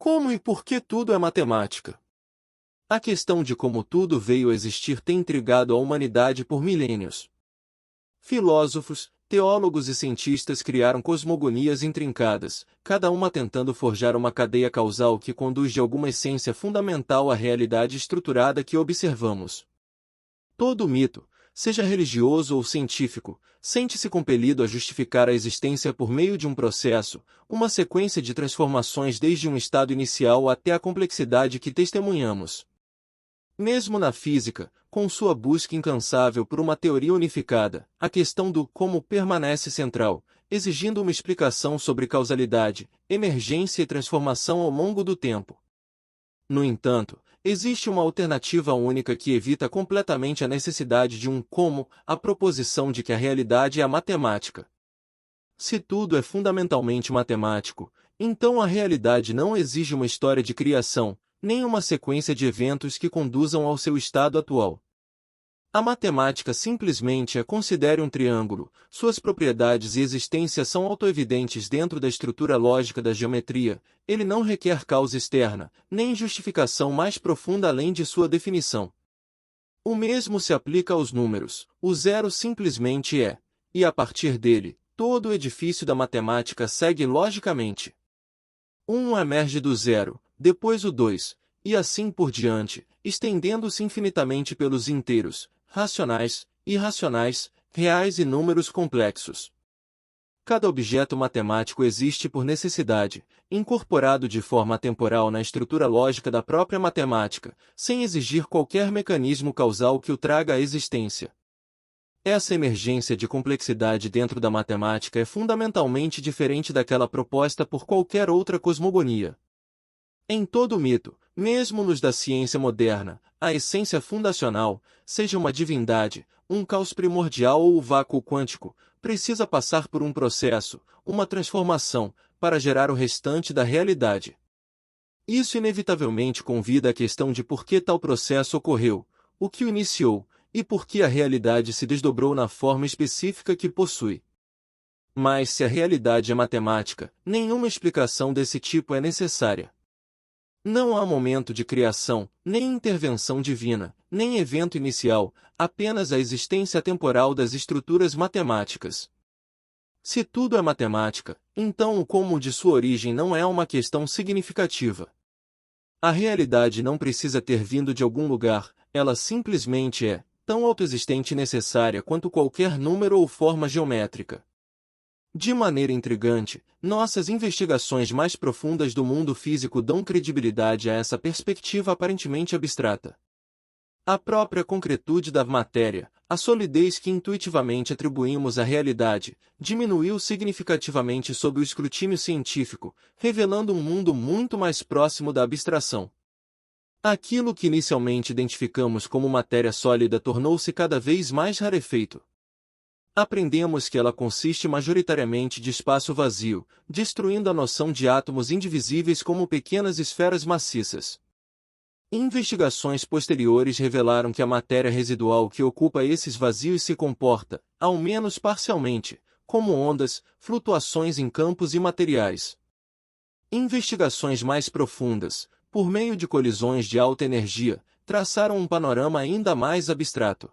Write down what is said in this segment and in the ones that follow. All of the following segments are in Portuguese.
Como e por que tudo é matemática? A questão de como tudo veio a existir tem intrigado a humanidade por milênios. Filósofos, teólogos e cientistas criaram cosmogonias intrincadas, cada uma tentando forjar uma cadeia causal que conduz de alguma essência fundamental à realidade estruturada que observamos. Todo mito, seja religioso ou científico, sente-se compelido a justificar a existência por meio de um processo, uma sequência de transformações desde um estado inicial até a complexidade que testemunhamos. Mesmo na física, com sua busca incansável por uma teoria unificada, a questão do como permanece central, exigindo uma explicação sobre causalidade, emergência e transformação ao longo do tempo. No entanto, existe uma alternativa única que evita completamente a necessidade de um como, a proposição de que a realidade é a matemática. Se tudo é fundamentalmente matemático, então a realidade não exige uma história de criação, nem uma sequência de eventos que conduzam ao seu estado atual. A matemática simplesmente considere um triângulo, suas propriedades e existência são autoevidentes dentro da estrutura lógica da geometria, ele não requer causa externa, nem justificação mais profunda além de sua definição. O mesmo se aplica aos números, o zero simplesmente é, e a partir dele, todo o edifício da matemática segue logicamente. O 1 emerge do zero, depois o 2, e assim por diante, estendendo-se infinitamente pelos inteiros, racionais, irracionais, reais e números complexos. Cada objeto matemático existe por necessidade, incorporado de forma atemporal na estrutura lógica da própria matemática, sem exigir qualquer mecanismo causal que o traga à existência. Essa emergência de complexidade dentro da matemática é fundamentalmente diferente daquela proposta por qualquer outra cosmogonia. Em todo mito, mesmo nos da ciência moderna, a essência fundacional, seja uma divindade, um caos primordial ou o vácuo quântico, precisa passar por um processo, uma transformação, para gerar o restante da realidade. Isso inevitavelmente convida à questão de por que tal processo ocorreu, o que o iniciou, e por que a realidade se desdobrou na forma específica que possui. Mas se a realidade é matemática, nenhuma explicação desse tipo é necessária. Não há momento de criação, nem intervenção divina, nem evento inicial, apenas a existência temporal das estruturas matemáticas. Se tudo é matemática, então o como de sua origem não é uma questão significativa. A realidade não precisa ter vindo de algum lugar, ela simplesmente é, tão autoexistente e necessária quanto qualquer número ou forma geométrica. De maneira intrigante, nossas investigações mais profundas do mundo físico dão credibilidade a essa perspectiva aparentemente abstrata. A própria concretude da matéria, a solidez que intuitivamente atribuímos à realidade, diminuiu significativamente sob o escrutínio científico, revelando um mundo muito mais próximo da abstração. Aquilo que inicialmente identificamos como matéria sólida tornou-se cada vez mais rarefeito. Aprendemos que ela consiste majoritariamente de espaço vazio, destruindo a noção de átomos indivisíveis como pequenas esferas maciças. Investigações posteriores revelaram que a matéria residual que ocupa esses vazios se comporta, ao menos parcialmente, como ondas, flutuações em campos imateriais. Investigações mais profundas, por meio de colisões de alta energia, traçaram um panorama ainda mais abstrato.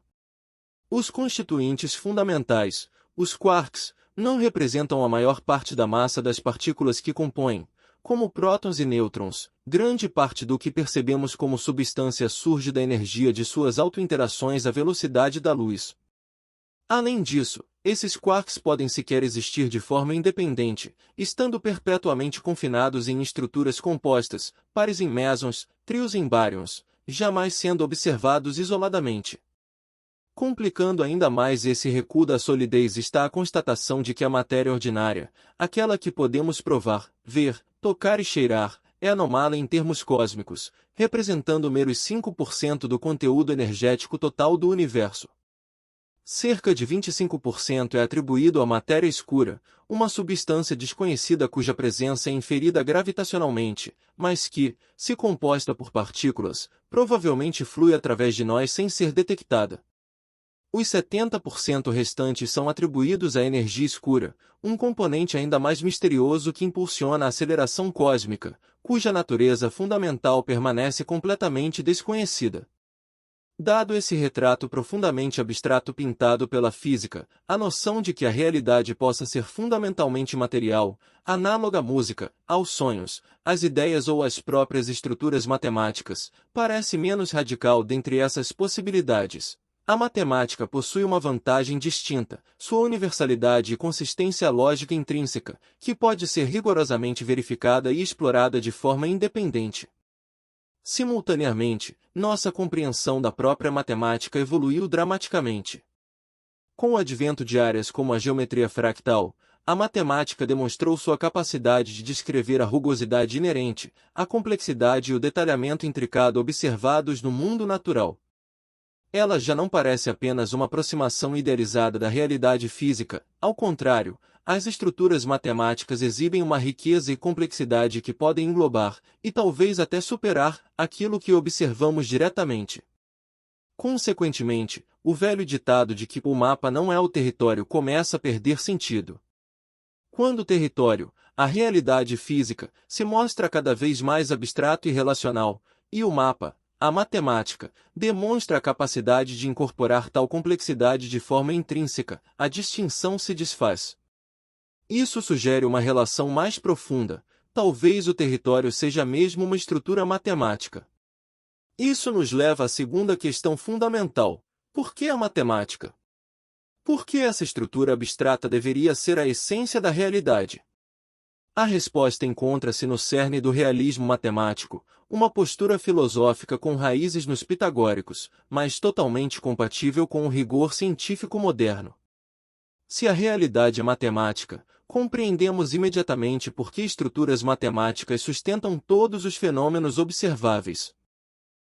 Os constituintes fundamentais, os quarks, não representam a maior parte da massa das partículas que compõem, como prótons e nêutrons. Grande parte do que percebemos como substância surge da energia de suas autointerações à velocidade da luz. Além disso, esses quarks podem sequer existir de forma independente, estando perpetuamente confinados em estruturas compostas, pares em mesons, trios em baryons, jamais sendo observados isoladamente. Complicando ainda mais esse recuo da solidez está a constatação de que a matéria ordinária, aquela que podemos provar, ver, tocar e cheirar, é anômala em termos cósmicos, representando meros 5% do conteúdo energético total do universo. Cerca de 25% é atribuído à matéria escura, uma substância desconhecida cuja presença é inferida gravitacionalmente, mas que, se composta por partículas, provavelmente flui através de nós sem ser detectada. Os 70% restantes são atribuídos à energia escura, um componente ainda mais misterioso que impulsiona a aceleração cósmica, cuja natureza fundamental permanece completamente desconhecida. Dado esse retrato profundamente abstrato pintado pela física, a noção de que a realidade possa ser fundamentalmente material, análoga à música, aos sonhos, às ideias ou às próprias estruturas matemáticas, parece menos radical dentre essas possibilidades. A matemática possui uma vantagem distinta, sua universalidade e consistência lógica intrínseca, que pode ser rigorosamente verificada e explorada de forma independente. Simultaneamente, nossa compreensão da própria matemática evoluiu dramaticamente. Com o advento de áreas como a geometria fractal, a matemática demonstrou sua capacidade de descrever a rugosidade inerente, a complexidade e o detalhamento intricado observados no mundo natural. Ela já não parece apenas uma aproximação idealizada da realidade física, ao contrário, as estruturas matemáticas exibem uma riqueza e complexidade que podem englobar, e talvez até superar, aquilo que observamos diretamente. Consequentemente, o velho ditado de que o mapa não é o território começa a perder sentido. Quando o território, a realidade física, se mostra cada vez mais abstrato e relacional, e o mapa, a matemática, demonstra a capacidade de incorporar tal complexidade de forma intrínseca, a distinção se desfaz. Isso sugere uma relação mais profunda, talvez o território seja mesmo uma estrutura matemática. Isso nos leva à segunda questão fundamental: por que a matemática? Por que essa estrutura abstrata deveria ser a essência da realidade? A resposta encontra-se no cerne do realismo matemático, uma postura filosófica com raízes nos pitagóricos, mas totalmente compatível com o rigor científico moderno. Se a realidade é matemática, compreendemos imediatamente por que estruturas matemáticas sustentam todos os fenômenos observáveis.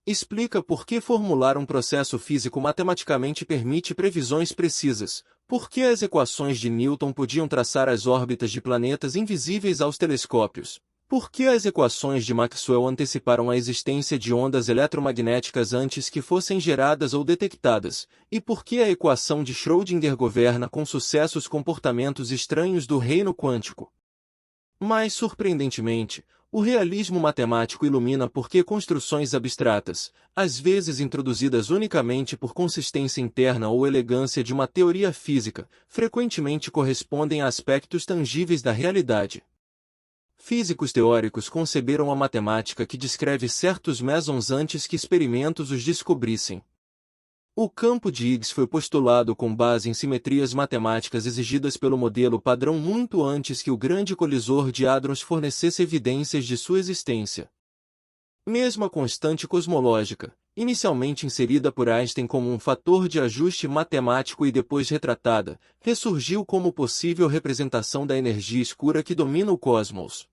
Explica por que formular um processo físico matematicamente permite previsões precisas, por que as equações de Newton podiam traçar as órbitas de planetas invisíveis aos telescópios, por que as equações de Maxwell anteciparam a existência de ondas eletromagnéticas antes que fossem geradas ou detectadas, e por que a equação de Schrödinger governa com sucesso os comportamentos estranhos do reino quântico. Mais surpreendentemente, o realismo matemático ilumina por que construções abstratas, às vezes introduzidas unicamente por consistência interna ou elegância de uma teoria física, frequentemente correspondem a aspectos tangíveis da realidade. Físicos teóricos conceberam a matemática que descreve certos mesons antes que experimentos os descobrissem. O campo de Higgs foi postulado com base em simetrias matemáticas exigidas pelo modelo padrão muito antes que o grande colisor de hadrons fornecesse evidências de sua existência. Mesmo a constante cosmológica, inicialmente inserida por Einstein como um fator de ajuste matemático e depois retratada, ressurgiu como possível representação da energia escura que domina o cosmos.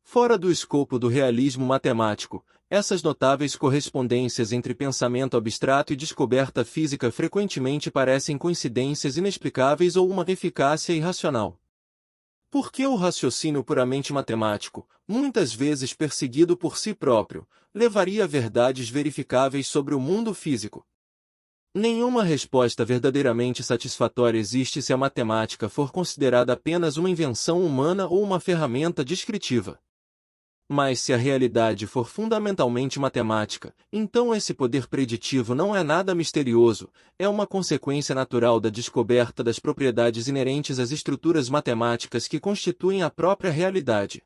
Fora do escopo do realismo matemático, essas notáveis correspondências entre pensamento abstrato e descoberta física frequentemente parecem coincidências inexplicáveis ou uma eficácia irracional. Por que o raciocínio puramente matemático, muitas vezes perseguido por si próprio, levaria a verdades verificáveis sobre o mundo físico? Nenhuma resposta verdadeiramente satisfatória existe se a matemática for considerada apenas uma invenção humana ou uma ferramenta descritiva. Mas se a realidade for fundamentalmente matemática, então esse poder preditivo não é nada misterioso, é uma consequência natural da descoberta das propriedades inerentes às estruturas matemáticas que constituem a própria realidade.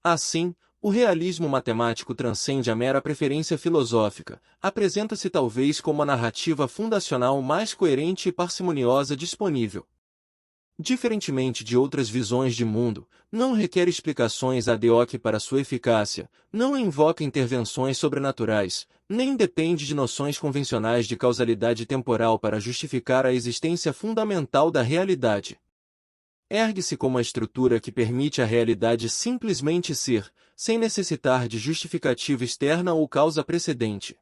Assim, o realismo matemático transcende a mera preferência filosófica, apresenta-se talvez como a narrativa fundacional mais coerente e parcimoniosa disponível. Diferentemente de outras visões de mundo, não requer explicações ad hoc para sua eficácia, não invoca intervenções sobrenaturais, nem depende de noções convencionais de causalidade temporal para justificar a existência fundamental da realidade. Ergue-se como a estrutura que permite à realidade simplesmente ser, sem necessitar de justificativa externa ou causa precedente.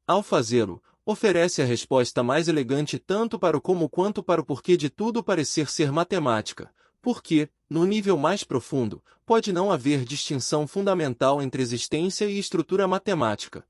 Ao fazê-lo, oferece a resposta mais elegante tanto para o como quanto para o porquê de tudo parecer ser matemática, porque, no nível mais profundo, pode não haver distinção fundamental entre existência e estrutura matemática.